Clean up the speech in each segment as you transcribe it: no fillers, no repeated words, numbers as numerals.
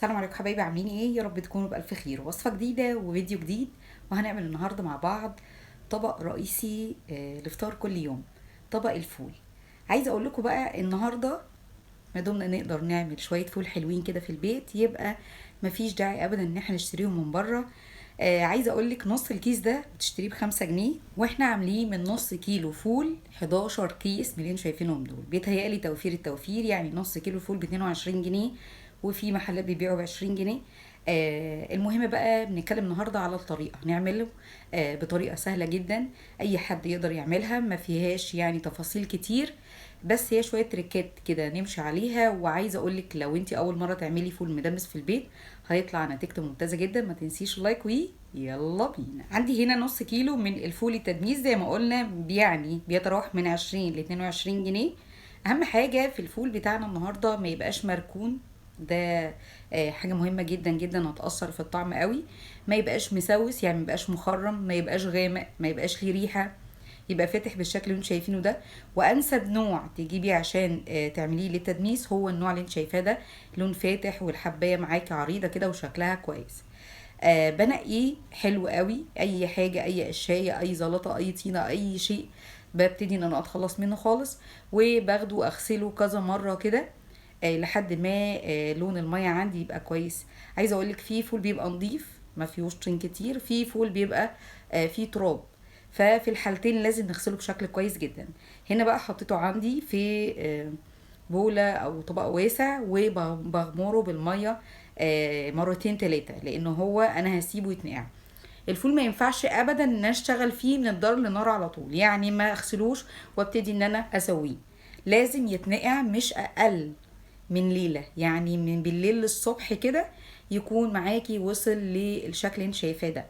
السلام عليكم حبايبي، عاملين ايه؟ يا رب تكونوا بألف خير. وصفة جديدة وفيديو جديد، وهنعمل النهاردة مع بعض طبق رئيسي لفطار كل يوم، طبق الفول. عايزة اقول لكم بقى النهاردة ما دمنا نقدر نعمل شوية فول حلوين كده في البيت، يبقى مفيش داعي ابدا ان احنا نشتريهم من بره. عايزة اقولك نص الكيس ده بتشتريه ب5 جنيه، واحنا عاملين من نص كيلو فول 11 كيس من اللي انتوا شايفينهم دول. بيتهيألي توفير التوفير، يعني نص كيلو فول ب22 جنيه، وفي محلات بيبيعوا ب20 جنيه. المهم بقى بنتكلم النهارده على الطريقه نعمله بطريقه سهله جدا، اي حد يقدر يعملها، ما فيهاش يعني تفاصيل كتير، بس هي شويه تريكات كده نمشي عليها. وعايزه اقولك لو انت اول مره تعملي فول مدمس في البيت هيطلع نتيجته ممتازه جدا. ما تنسيش اللايك يلا بينا. عندي هنا نص كيلو من الفول التدميس، زي ما قلنا يعني بيتراوح من 20 ل 22 جنيه. اهم حاجه في الفول بتاعنا النهارده ما يبقاش مركون، ده حاجه مهمه جدا جدا، هتاثر في الطعم قوي. ما يبقاش مسوس، يعني ما يبقاش مخرم، ما يبقاش غامق، ما يبقاش ليه ريحه، يبقى فاتح بالشكل اللي انتوا شايفينه ده. وانسب نوع تجيبيه عشان تعمليه للتدميس هو النوع اللي انت شايفاه ده، لون فاتح والحبايه معاكي عريضه كده وشكلها كويس. بنقيه حلو قوي، اي حاجه، اي قشايه، اي زلطه، اي طينه، اي شيء ببتدي ان انا اتخلص منه خالص، وباخده اغسله كذا مره كده لحد ما لون الميه عندي يبقى كويس. عايزه اقولك في فول بيبقى نظيف ما فيهوش طين كتير، في فول بيبقى فيه تراب، ففي الحالتين لازم نغسله بشكل كويس جدا. هنا بقى حطيته عندي في بولة او طبق واسع، وبغمره بالميه مرتين تلاتة، لان هو انا هسيبه يتنقع. الفول ما ينفعش ابدا ان انا اشتغل فيه من الدار للنار على طول، يعني ما اغسلوش وابتدي ان انا اسويه. لازم يتنقع مش اقل من ليلة، يعني من بالليل للصبح كده يكون معاكي وصل للشكل اللي انت شايفاه ده.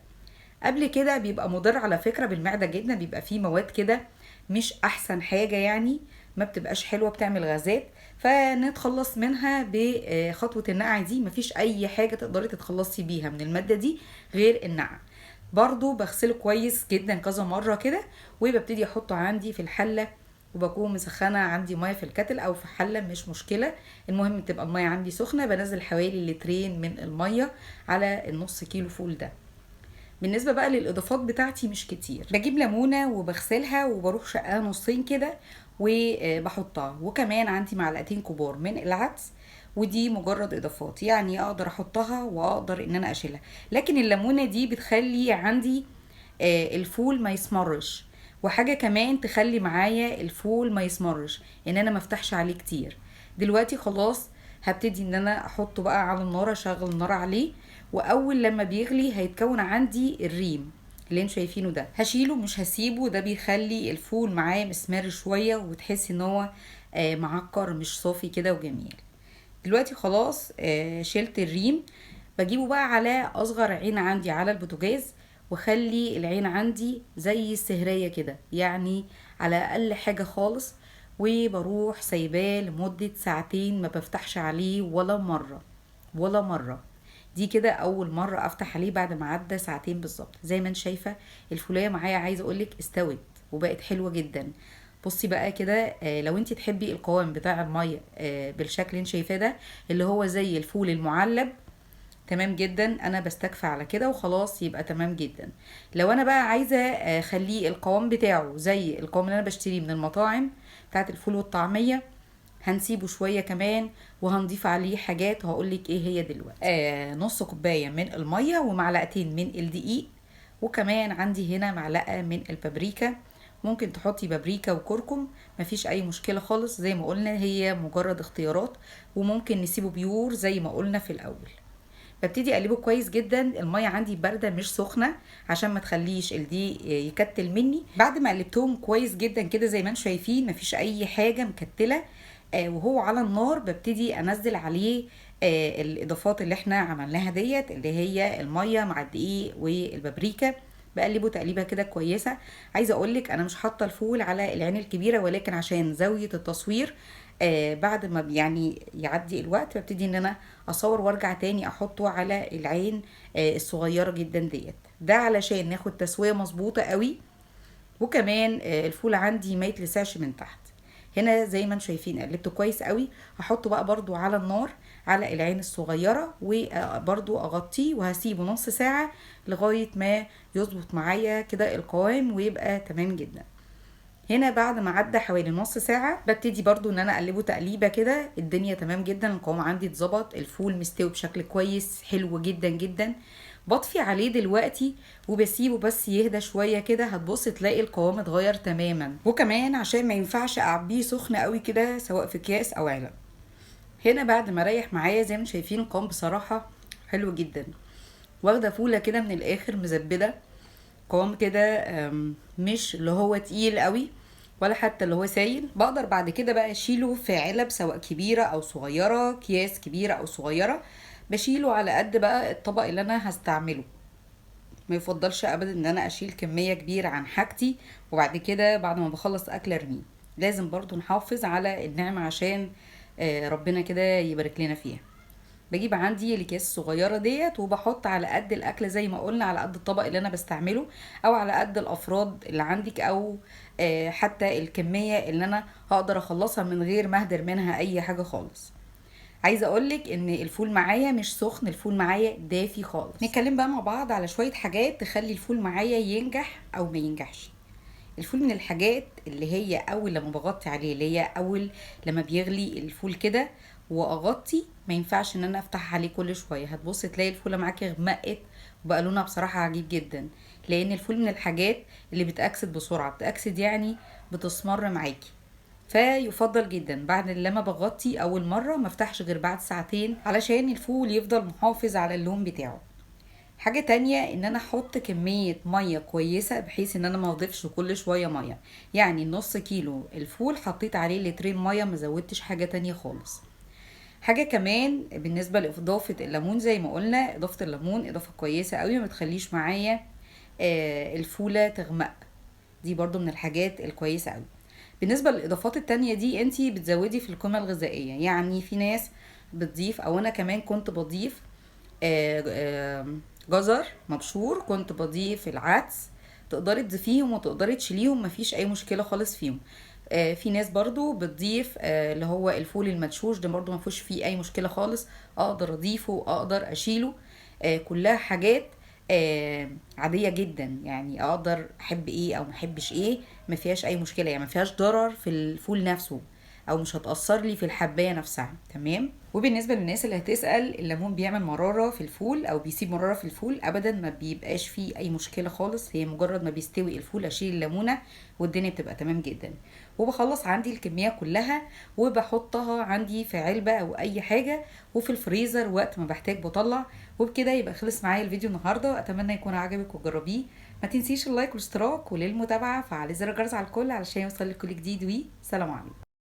قبل كده بيبقى مضر على فكرة بالمعدة جدا، بيبقى فيه مواد كده مش احسن حاجة، يعني ما بتبقاش حلوة، بتعمل غازات، فنتخلص منها بخطوة النقع دي. مفيش اي حاجة تقدري تتخلصي بيها من المادة دي غير النقع. برضو بغسله كويس جدا كذا مرة كده، وببتدي احطه عندي في الحلة، وبكون مسخنة عندي مية في الكتل او في حلة، مش مشكلة، المهم تبقى المية عندي سخنة. بنزل حوالي لترين من المية على النص كيلو فول ده. بالنسبة بقى للإضافات بتاعتي مش كتير، بجيب ليمونة وبغسلها وبروح شقها نصين كده وبحطها، وكمان عندي معلقتين كبار من العدس، ودي مجرد اضافات يعني اقدر احطها واقدر ان انا اشيلها. لكن الليمونة دي بتخلي عندي الفول ما يسمرش، وحاجة كمان تخلي معايا الفول ما يسمرش ان انا مفتحش عليه كتير. دلوقتي خلاص هبتدي ان انا احطه بقى على النار، اشغل النار عليه، واول لما بيغلي هيتكون عندي الريم اللي انتوا شايفينه ده. هشيله مش هسيبه، ده بيخلي الفول معاه مسمر شوية، وتحسي ان هو معكر مش صافي كده وجميل. دلوقتي خلاص شلت الريم. بجيبه بقى على اصغر عين عندي على البوتاجاز، وخلي العين عندي زي السهرية كده، يعني على اقل حاجة خالص، وبروح سايباه لمدة ساعتين، ما بفتحش عليه ولا مرة ولا مرة. دي كده اول مرة افتح عليه بعد ما عدى ساعتين بالظبط. زي ما انت شايفة الفولية معايا عايزة اقولك استوت وبقت حلوة جدا. بصي بقى كده، لو انت تحبي القوام بتاع المية بالشكل اللي انت شايفاه ده، اللي هو زي الفول المعلب، تمام جدا، انا بستكفى على كده وخلاص يبقى تمام جدا. لو انا بقى عايزه اخليه القوام بتاعه زي القوام اللي انا بشتريه من المطاعم بتاعت الفول والطعميه، هنسيبه شويه كمان، وهنضيف عليه حاجات هقولك ايه هي دلوقتي. نص كوبايه من الميه، ومعلقتين من الدقيق، وكمان عندي هنا معلقه من البابريكا. ممكن تحطي بابريكا وكركم، مفيش اي مشكله خالص، زي ما قلنا هي مجرد اختيارات، وممكن نسيبه بيور زي ما قلنا في الاول. ببتدي اقلبه كويس جدا، الميه عندي بارده مش سخنه عشان ما تخليش الدقيق يكتل مني. بعد ما قلبتهم كويس جدا كده زي ما انتم شايفين مفيش اي حاجه مكتله، وهو على النار ببتدي انزل عليه الاضافات اللي احنا عملناها ديت، اللي هي الميه مع الدقيق والبابريكا. بقلبه تقليبه كده كويسه. عايزه اقولك انا مش حاطه الفول على العين الكبيره، ولكن عشان زاويه التصوير بعد ما يعني يعدي الوقت ببتدي ان انا اصور وارجع تاني احطه على العين الصغيره جدا ديت، ده علشان ناخد تسويه مظبوطه قوي. وكمان الفول عندي ما يتلسعش من تحت. هنا زي ما انتم شايفين قلبته كويس قوي. هحطه بقى برضو على النار على العين الصغيرة، وبرضو اغطيه وهسيبه نص ساعة لغاية ما يظبط معايا كده القوام ويبقى تمام جدا. هنا بعد ما عدى حوالي نص ساعة ببتدي برضو ان انا اقلبه تقليبة كده. الدنيا تمام جدا، القوام عندي اتظبط، الفول مستوي بشكل كويس حلو جدا جدا. بطفي عليه دلوقتي وبسيبه بس يهدى شوية كده، هتبص تلاقي القوام اتغير تماما. وكمان عشان ما ينفعش اعبيه سخن قوي كده سواء في اكياس او علب. هنا بعد ما ريح معايا زي ما شايفين القوام بصراحة حلو جدا. واخدة فولة كده من الاخر مزبدة، قوام كده مش اللي هو تقيل قوي ولا حتى اللي هو سايل. بقدر بعد كده بقى اشيله في علب سواء كبيرة او صغيرة، اكياس كبيرة او صغيرة، بشيله على قد بقى الطبق اللي انا هستعمله. ما يفضلش ابدا ان انا اشيل كمية كبيرة عن حاجتي وبعد كده بعد ما بخلص اكل ارميه. لازم برضو نحافظ على النعمة عشان ربنا كده يبارك لنا فيها. بجيب عندي الاكياس الصغيره ديت وبحط على قد الاكل زي ما قلنا، على قد الطبق اللي انا بستعمله او على قد الافراد اللي عندك، او حتى الكميه اللي انا هقدر اخلصها من غير ما اهدر منها اي حاجه خالص. عايزه اقولك ان الفول معايا مش سخن، الفول معايا دافي خالص. نتكلم بقى مع بعض على شويه حاجات تخلي الفول معايا ينجح او ما ينجحش. الفول من الحاجات اللي هي اول لما بغطي عليه، اللي هي اول لما بيغلي الفول كده واغطي، ما ينفعش ان انا افتح عليه كل شويه. هتبص تلاقي الفوله معاكي غمقت وبقى لونها بصراحه عجيب جدا، لان الفول من الحاجات اللي بتاكسد بسرعه، بتاكسد يعني بتسمر معاكي. فيفضل جدا بعد لما بغطي اول مره ما افتحش غير بعد ساعتين علشان الفول يفضل محافظ على اللون بتاعه. حاجة تانية ان انا احط كمية مية كويسة بحيث ان انا ما اضيفش كل شوية مية. يعني نص كيلو الفول حطيت عليه لترين مية، ما زودتش حاجة تانية خالص. حاجة كمان بالنسبة لإضافة الليمون، زي ما قلنا إضافة الليمون إضافة كويسة قوي، ما تخليش معايا الفولة تغمق. دي برضو من الحاجات الكويسة قوي. بالنسبة للإضافات التانية دي انتي بتزودي في القيمة الغذائية. يعني في ناس بتضيف، او انا كمان كنت بضيف جزر مبشور، كنت بضيف العدس. تقدري تضيفيهم وتقدري تشيليهم، مفيش اي مشكلة خالص فيهم. في ناس برضو بتضيف اللي هو الفول المدشوش، ده برضو مفيش فيه اي مشكلة خالص، اقدر اضيفه واقدر اشيله. كلها حاجات عادية جدا، يعني اقدر احب ايه او محبش ايه، ما فيهاش اي مشكلة. يعني ما فيهاش ضرر في الفول نفسه، او مش هتأثر لي في الحباية نفسها. تمام. وبالنسبة للناس اللي هتسأل الليمون بيعمل مرارة في الفول او بيسيب مرارة في الفول، ابدا ما بيبقاش فيه اي مشكلة خالص. هي مجرد ما بيستوي الفول اشيل الليمونة والدنيا بتبقى تمام جدا. وبخلص عندي الكمية كلها وبحطها عندي في علبة او اي حاجة، وفي الفريزر وقت ما بحتاج بطلع. وبكده يبقى خلص معايا الفيديو النهاردة، اتمنى يكون عجبك وجربيه. ما تنسيش اللايك والاشتراك، وللمتابعة فعلي زر الجرس على الكل علشان يوصل لك كل جديد. وسلام عليكم.